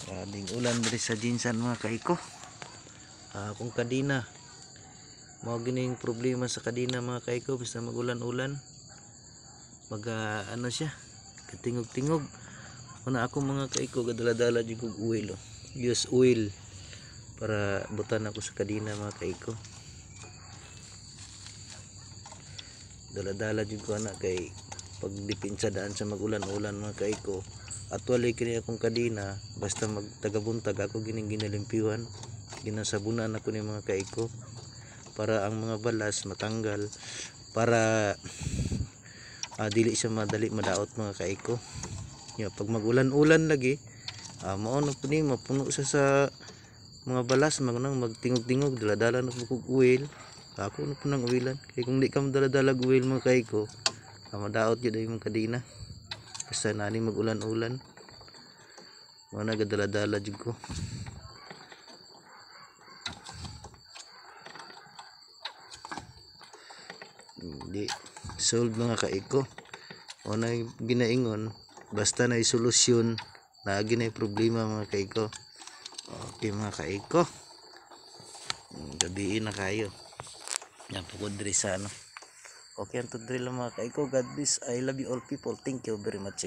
Kading ulan diri sa Jinsan mga kaiko. Kung kadina mao gining problema sa kadina mga kaiko, basta magulan-ulan ano siya, katingog-tingog. Kuna ako mga kaiko gadala-dala jud kog oil, use oil para butan ako sa kadina mga kaiko. Dala-dala jud ko ana kay pag dipinsa daan sa magulan-ulan mga kaiko. Actually kini akong kadina basta magtagabuntag ako gining ginalimpiwan, ginasabunan ako ni mga kaiko para ang mga balas matanggal, para dili siya madali madaot mga kaiko. Pag magulan-ulan lagi, mao na pud ni mapuno siya sa mga balas, magtingog-tingog, dala-dala na kog oil. Ako na po ng oilan, kay kung di ka madala-dala oil mga kaiko, madaot yun ay mga kadina. Basta nani magulan-ulan, mana gadala-dala jud ko. Di solve mga kaiko. O na ginaingon, basta na solusyon na ginay problema mga kaiko. Okay mga kaiko, gabiin na kayo. Yan pugod diri sa ano. Okay, ang tudril mga kaiko. God bless. I love you all people. Thank you very much.